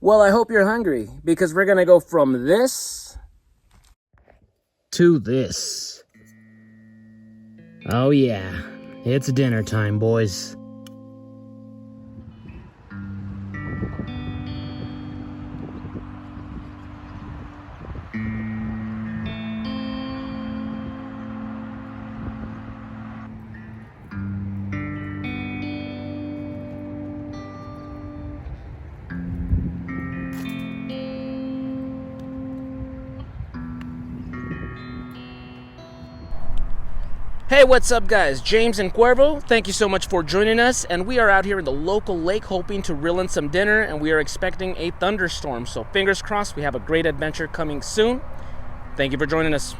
Well, I hope you're hungry, because we're gonna go from this to this. Oh yeah, it's dinner time, boys. Hey, what's up guys? James and Cuervo, thank you so much for joining us, and we are out here in the local lake hoping to reel in some dinner, and we are expecting a thunderstorm, so fingers crossed we have a great adventure coming soon. Thank you for joining us.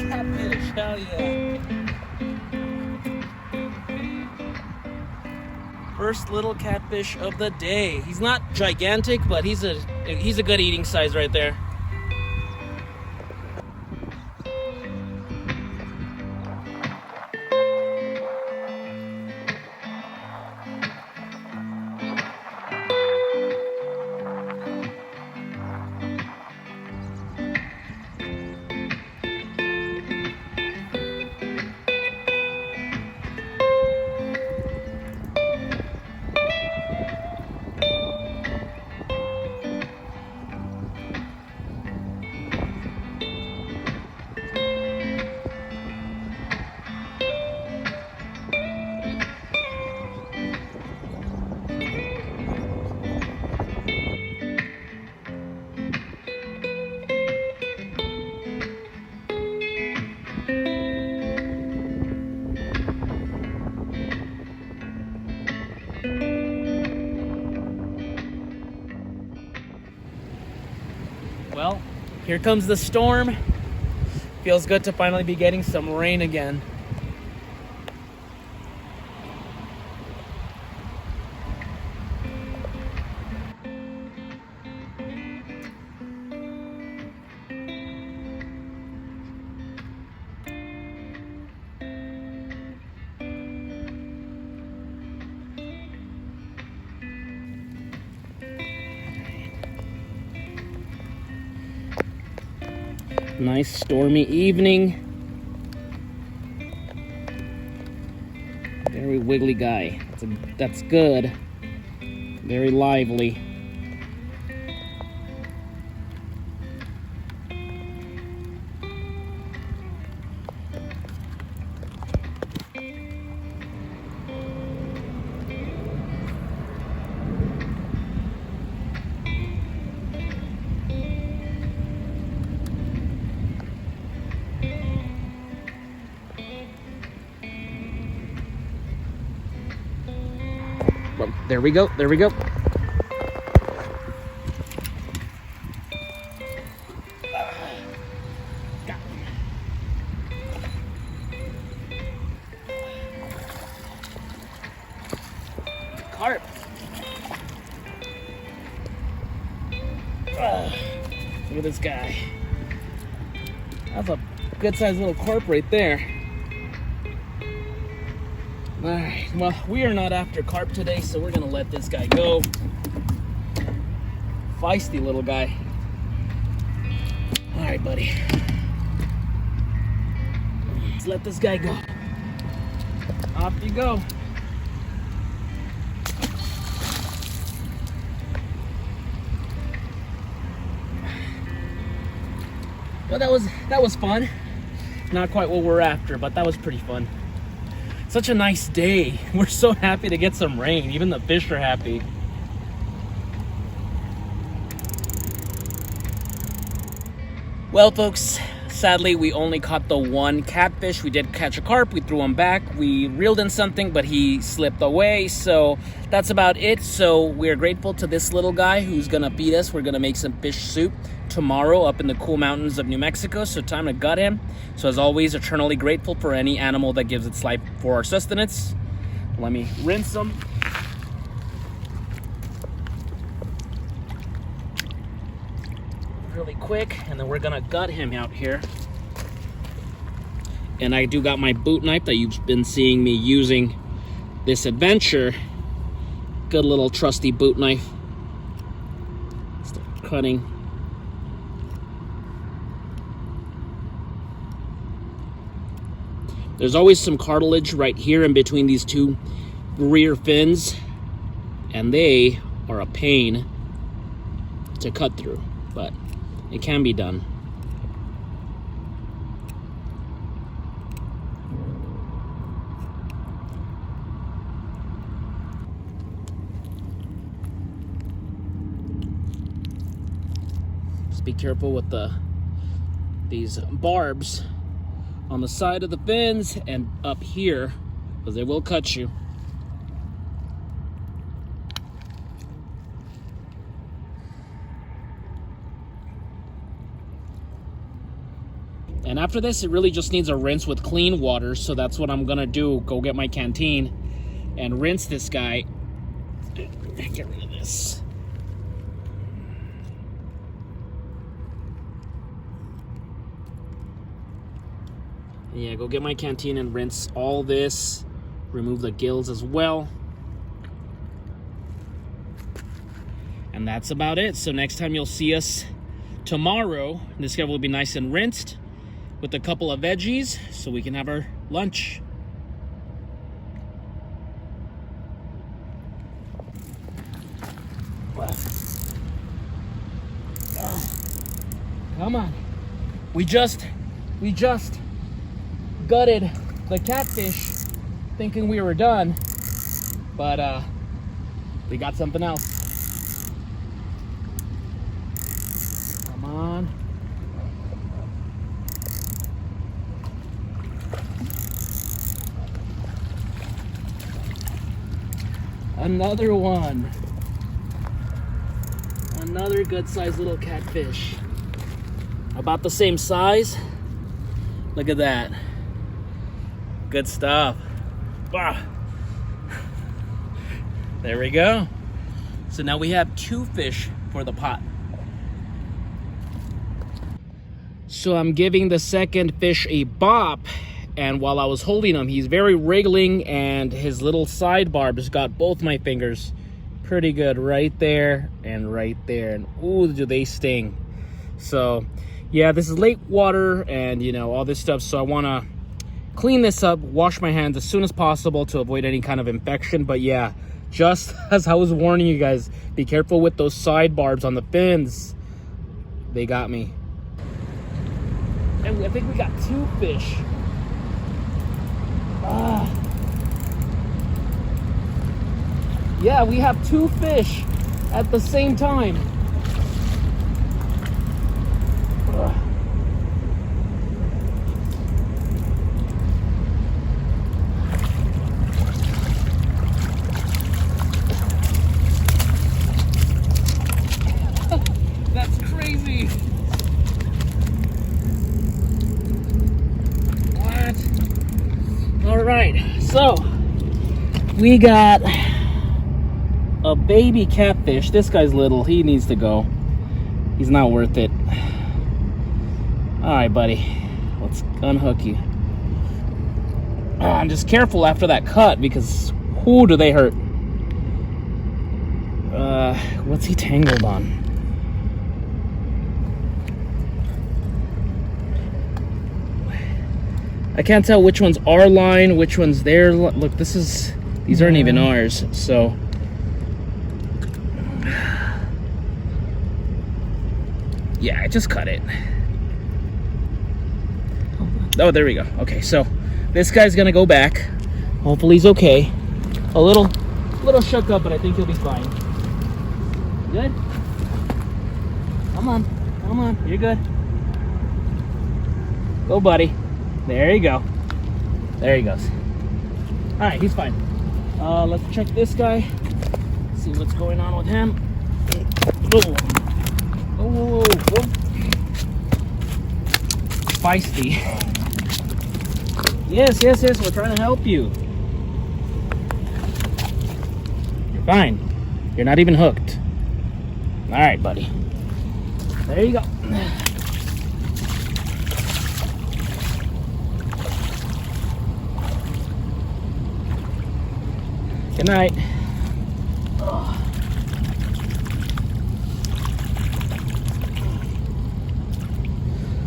Catfish, hell yeah. First little catfish of the day. He's not gigantic, but he's a good eating size right there. Well, here comes the storm. Feels good to finally be getting some rain again. Nice stormy evening. Very wiggly guy. That's good. Very lively. Well, there we go. There we go. Carp. Look at this guy. That's a good sized little carp right there. All right, well, we are not after carp today, so we're gonna let this guy go. Feisty little guy. All right, buddy. Let's let this guy go. Off you go. Well, that was fun. Not quite what we're after, but that was pretty fun. Such a nice day. We're so happy to get some rain. Even the fish are happy. Well, folks, sadly, we only caught the one catfish. We did catch a carp. We threw him back. We reeled in something, but he slipped away. So that's about it. So we're grateful to this little guy who's going to feed us. We're going to make some fish soup tomorrow up in the cool mountains of New Mexico. So time to gut him. So as always, eternally grateful for any animal that gives its life for our sustenance. Let me rinse them. Really quick, and then we're gonna gut him out here. And I do got my boot knife that you've been seeing me using this adventure. Good little trusty boot knife. Start cutting. There's always some cartilage right here in between these two rear fins, and they are a pain to cut through, but it can be done. Just be careful with these barbs on the side of the fins and up here, because they will cut you. And after this, it really just needs a rinse with clean water, so that's what I'm gonna do. Go get my canteen and rinse this guy. Get rid of this. Yeah, go get my canteen and rinse all this. Remove the gills as well. And that's about it. So next time you'll see us tomorrow, this guy will be nice and rinsed with a couple of veggies so we can have our lunch. Come on. We just gutted the catfish thinking we were done, but we got something else. Come on. Another one. Another good sized little catfish. About the same size. Look at that. Good stuff. Wow. There we go. So now we have 2 fish for the pot. So I'm giving the second fish a bop, and while I was holding him, he's very wriggling, and his little side barbs got both my fingers pretty good right there and right there. And ooh, do they sting. So yeah, this is lake water and you know, all this stuff. So I want to clean this up, wash my hands as soon as possible to avoid any kind of infection. But yeah, just as I was warning you guys, be careful with those side barbs on the fins. They got me. And I think we got 2 fish. Yeah, we have 2 fish at the same time. That's crazy. What? All right, so we got a baby catfish. This guy's little. He needs to go. He's not worth it. All right, buddy. Let's unhook you. And just careful after that cut, because who do they hurt? What's he tangled on? I can't tell which one's our line, which one's their. Look, these aren't even ours, so. Yeah, I just cut it. Oh, there we go. Okay, so this guy's gonna go back. Hopefully he's okay. A little shook up, but I think he'll be fine. Good? Come on, you're good. Go, buddy. There you go. There he goes. All right, he's fine. Let's check this guy. See what's going on with him. Oh. Feisty. Yes, we're trying to help you. You're fine. You're not even hooked. All right, buddy. There you go. Good night.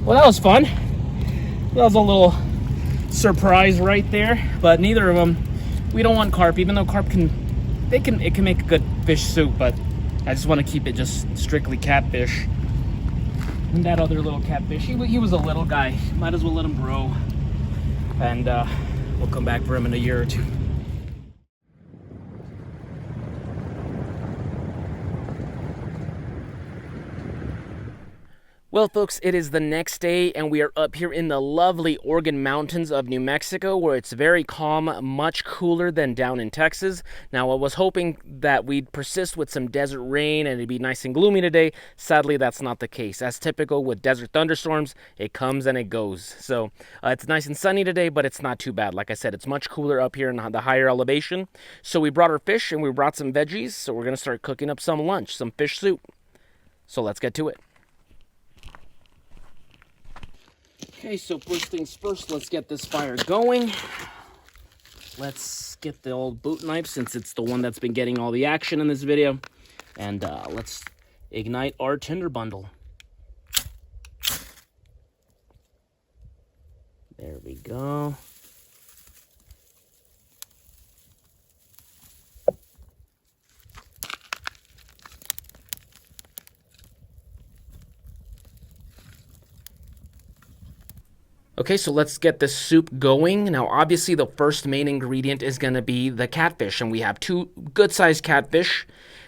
Well, that was fun. That was a little surprise right there, but neither of them, we don't want carp, even though carp it can make a good fish soup, but I just want to keep it just strictly catfish. And that other little catfish, he was a little guy, might as well let him grow, and we'll come back for him in a year or two. Well, folks, it is the next day, and we are up here in the lovely Organ Mountains of New Mexico, where it's very calm, much cooler than down in Texas. Now, I was hoping that we'd persist with some desert rain and it'd be nice and gloomy today. Sadly, that's not the case. As typical with desert thunderstorms, it comes and it goes. So, it's nice and sunny today, but it's not too bad. Like I said, it's much cooler up here in the higher elevation. So we brought our fish and we brought some veggies, so we're going to start cooking up some lunch, some fish soup. So let's get to it. Okay, so first things first, let's get this fire going. Let's get the old boot knife, since it's the one that's been getting all the action in this video. And let's ignite our tinder bundle. There we go. Okay, so let's get the soup going. Now, obviously, the first main ingredient is going to be the catfish, and we have 2 good-sized catfish.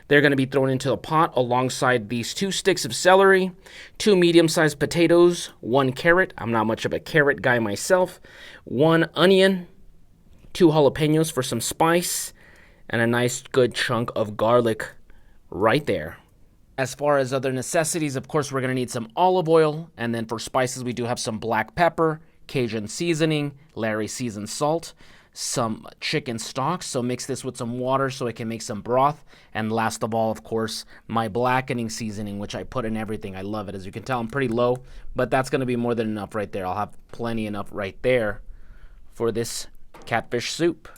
They're going to be thrown into the pot alongside these 2 sticks of celery, 2 medium-sized potatoes, 1 carrot. I'm not much of a carrot guy myself. 1 onion, 2 jalapenos for some spice, and a nice good chunk of garlic right there. As far as other necessities, of course, we're going to need some olive oil. And then for spices, we do have some black pepper, Cajun seasoning, Larry seasoned salt, some chicken stock. So mix this with some water so it can make some broth. And last of all, of course, my blackening seasoning, which I put in everything. I love it. As you can tell, I'm pretty low, but that's going to be more than enough right there. I'll have plenty enough right there for this catfish soup.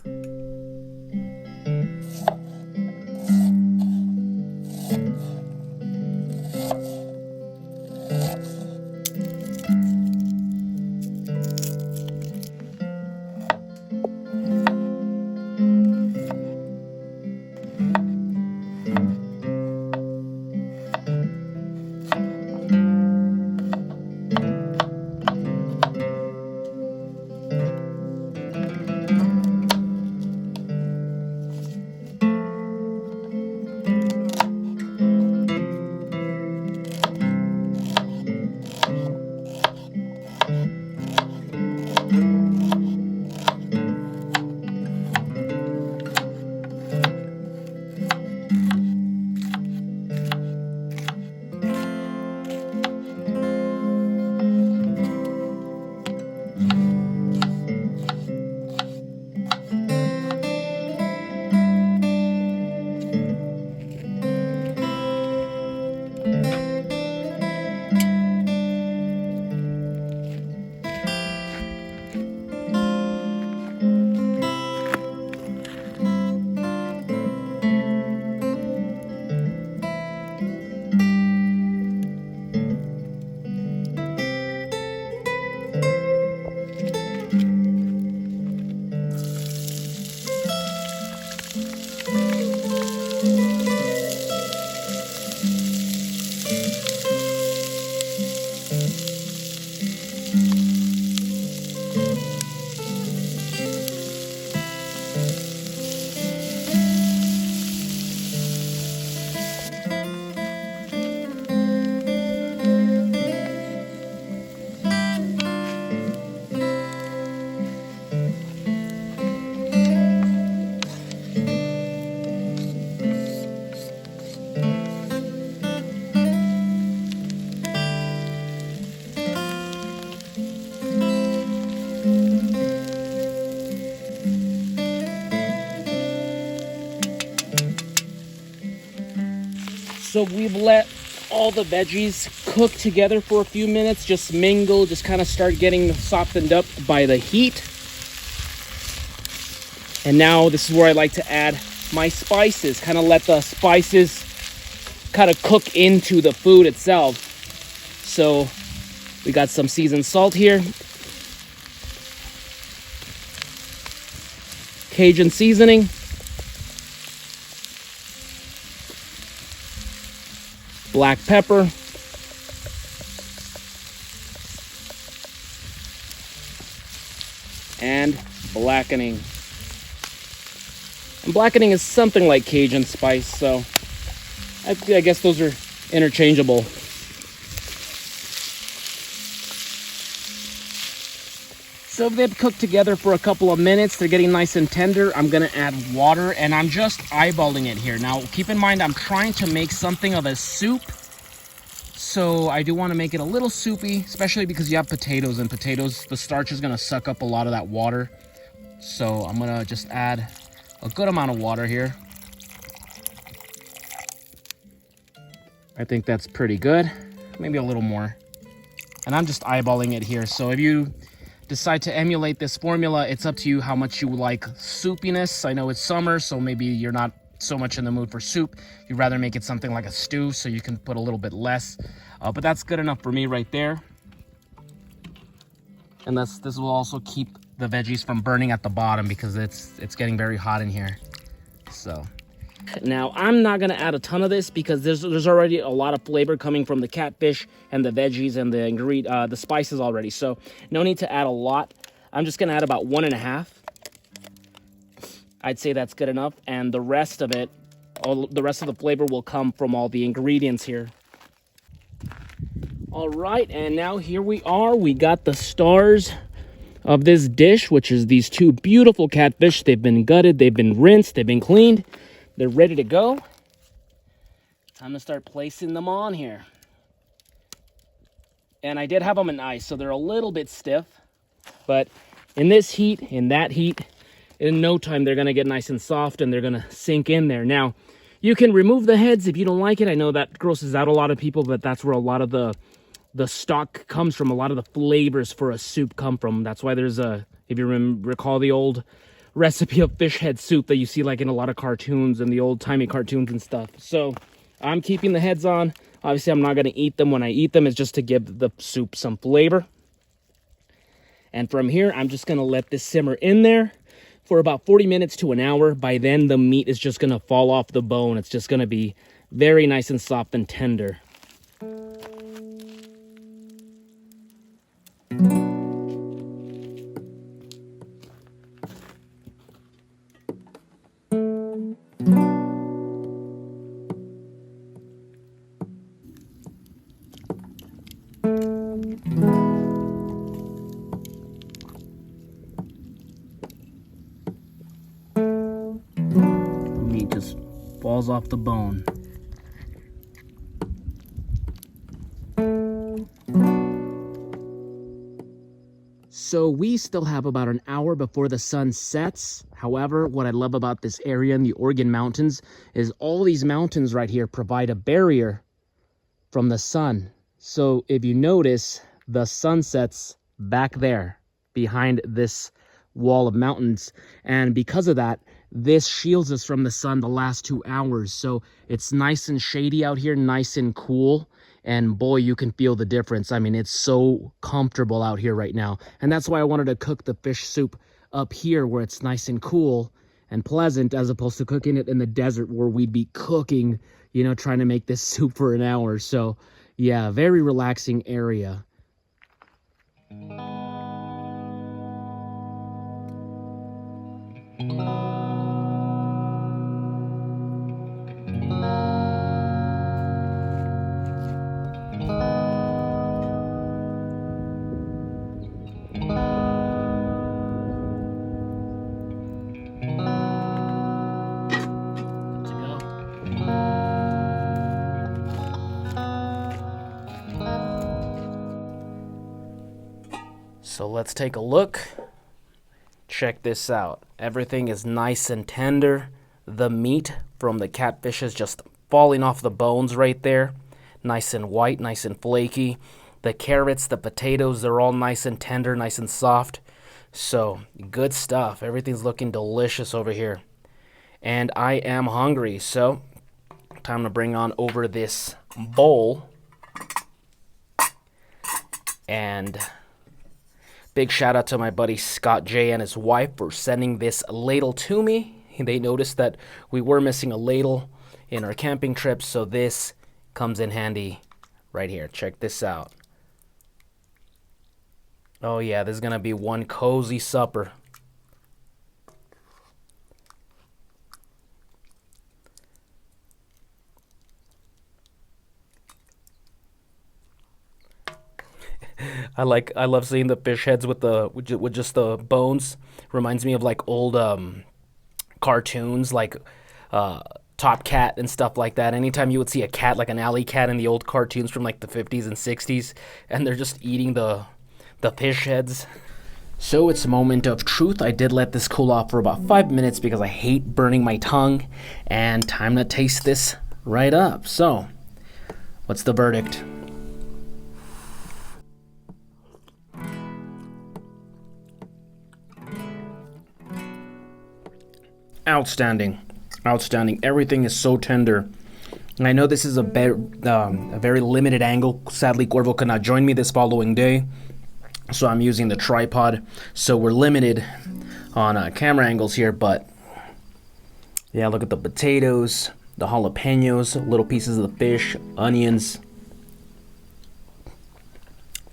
So we've let all the veggies cook together for a few minutes, just mingle, just kind of start getting softened up by the heat. And now this is where I like to add my spices, kind of let the spices kind of cook into the food itself. So we got some seasoned salt here, Cajun seasoning, black pepper, and blackening. And blackening is something like Cajun spice, so I guess those are interchangeable. So they've cooked together for a couple of minutes. They're getting nice and tender. I'm gonna add water, and I'm just eyeballing it here. Now, keep in mind, I'm trying to make something of a soup. So I do want to make it a little soupy, especially because you have potatoes, and potatoes, the starch is gonna suck up a lot of that water. So I'm gonna just add a good amount of water here. I think that's pretty good. Maybe a little more. And I'm just eyeballing it here. So if you decide to emulate this formula, it's up to you how much you like soupiness. I know it's summer, so maybe you're not so much in the mood for soup. You'd rather make it something like a stew, so you can put a little bit less. But that's good enough for me right there. And this will also keep the veggies from burning at the bottom, because it's getting very hot in here. So now I'm not gonna add a ton of this, because there's already a lot of flavor coming from the catfish and the veggies and the spices already. So no need to add a lot. I'm just gonna add about 1.5. I'd say that's good enough, and the rest of it, the rest of the flavor will come from all the ingredients here. All right, and now here we are. We got the stars of this dish, which is these two beautiful catfish. They've been gutted, they've been rinsed, they've been cleaned. They're ready to go. Time to start placing them on here. And I did have them in ice, so they're a little bit stiff. But in this heat, in that heat, in no time they're gonna get nice and soft, and they're gonna sink in there. Now, you can remove the heads if you don't like it. I know that grosses out a lot of people, but that's where a lot of the stock comes from. A lot of the flavors for a soup come from. That's why there's if you recall the old recipe of fish head soup that you see like in a lot of cartoons and the old-timey cartoons and stuff. So I'm keeping the heads on. Obviously, I'm not going to eat them. When I eat them, it's just to give the soup some flavor. And from here, I'm just going to let this simmer in there for about 40 minutes to an hour. By then, the meat is just going to fall off the bone. It's just going to be very nice and soft and tender. Meat just falls off the bone. So we still have about an hour before the sun sets. However, what I love about this area in the Oregon mountains is all these mountains right here provide a barrier from the sun. So if you notice, the sun sets back there behind this wall of mountains. And because of that, this shields us from the sun the last 2 hours. So it's nice and shady out here, nice and cool. And boy, you can feel the difference. I mean, it's so comfortable out here right now. And that's why I wanted to cook the fish soup up here where it's nice and cool and pleasant, as opposed to cooking it in the desert where we'd be cooking, you know, trying to make this soup for an hour. So yeah, very relaxing area. So let's take a look. Check this out. Everything is nice and tender. The meat from the catfish is just falling off the bones right there. Nice and white, nice and flaky. The carrots, the potatoes, they're all nice and tender, nice and soft. So, good stuff. Everything's looking delicious over here. And I am hungry, so time to bring on over this bowl. And big shout out to my buddy Scott J and his wife for sending this ladle to me. They noticed that we were missing a ladle in our camping trip, so this comes in handy right here. Check this out. Oh yeah, this is gonna be one cozy supper. I love seeing the fish heads with just the bones. Reminds me of like old cartoons, like Top Cat and stuff like that. Anytime you would see a cat, like an alley cat in the old cartoons from like the 50s and 60s, and they're just eating the fish heads. So it's a moment of truth. I did let this cool off for about 5 minutes because I hate burning my tongue, and time to taste this right up. So, what's the verdict? Outstanding. Outstanding. Everything is so tender. And I know this is a very limited angle. Sadly, Cuervo could not join me this following day, so I'm using the tripod. So we're limited on camera angles here, but yeah, look at the potatoes, the jalapenos, little pieces of the fish, onions.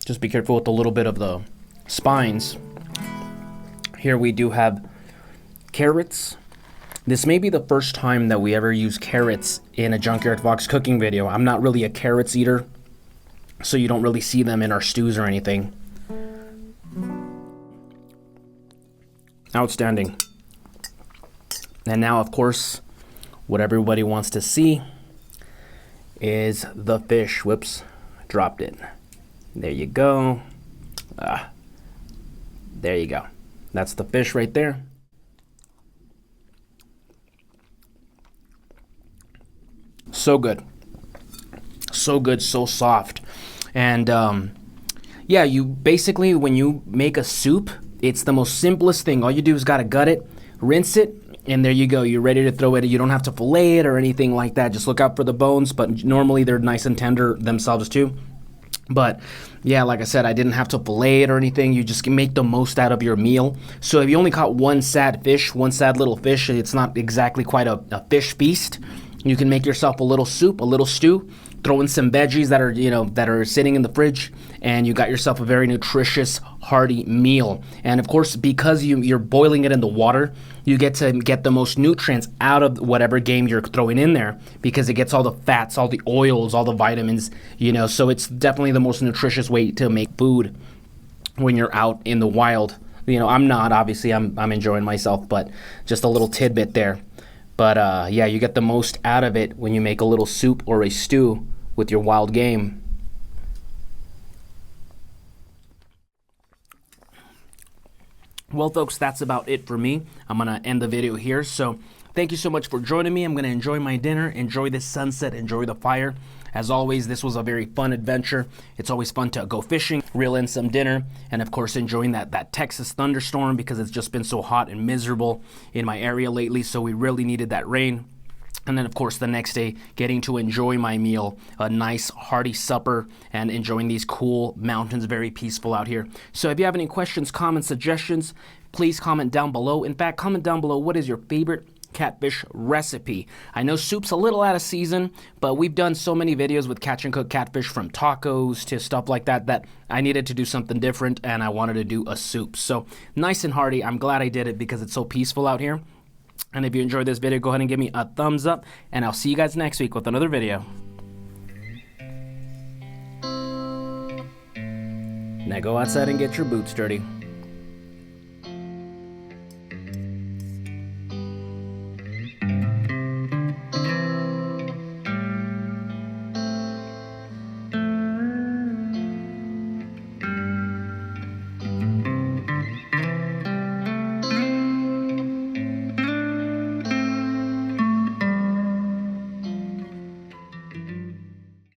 Just be careful with a little bit of the spines. Here we do have carrots. This may be the first time that we ever use carrots in a Junkyard Fox cooking video. I'm not really a carrots eater, so you don't really see them in our stews or anything. Outstanding. And now, of course, what everybody wants to see is the fish. Whoops, dropped it. There you go. There you go. That's the fish right there. So good. So good, so soft. And yeah, you basically, when you make a soup, it's the most simplest thing. All you do is gotta gut it, rinse it, and there you go. You're ready to throw it. You don't have to fillet it or anything like that. Just look out for the bones, but normally they're nice and tender themselves too. But yeah, like I said, I didn't have to fillet it or anything. You just can make the most out of your meal. So if you only caught one sad little fish, it's not exactly quite a fish feast. You can make yourself a little soup, a little stew, throw in some veggies that are sitting in the fridge, and you got yourself a very nutritious, hearty meal. And of course, because you're boiling it in the water, you get to get the most nutrients out of whatever game you're throwing in there, because it gets all the fats, all the oils, all the vitamins, so it's definitely the most nutritious way to make food when you're out in the wild. I'm not, obviously, I'm enjoying myself, but just a little tidbit there. But yeah, you get the most out of it when you make a little soup or a stew with your wild game. Well, folks, that's about it for me. I'm going to end the video here. So thank you so much for joining me. I'm going to enjoy my dinner, enjoy the sunset, enjoy the fire. As always, this was a very fun adventure. It's always fun to go fishing, reel in some dinner, and of course enjoying that Texas thunderstorm, because it's just been so hot and miserable in my area lately, so we really needed that rain. And then of course the next day, getting to enjoy my meal, a nice hearty supper, and enjoying these cool mountains, very peaceful out here. So if you have any questions, comments, suggestions, please comment down below. In fact, comment down below, what is your favorite catfish recipe? I know soup's a little out of season, but we've done so many videos with catch and cook catfish, from tacos to stuff like that I needed to do something different, and I wanted to do a soup. So nice and hearty. I'm glad I did it because it's so peaceful out here. And if you enjoyed this video, go ahead and give me a thumbs up, and I'll see you guys next week with another video. Now go outside and get your boots dirty.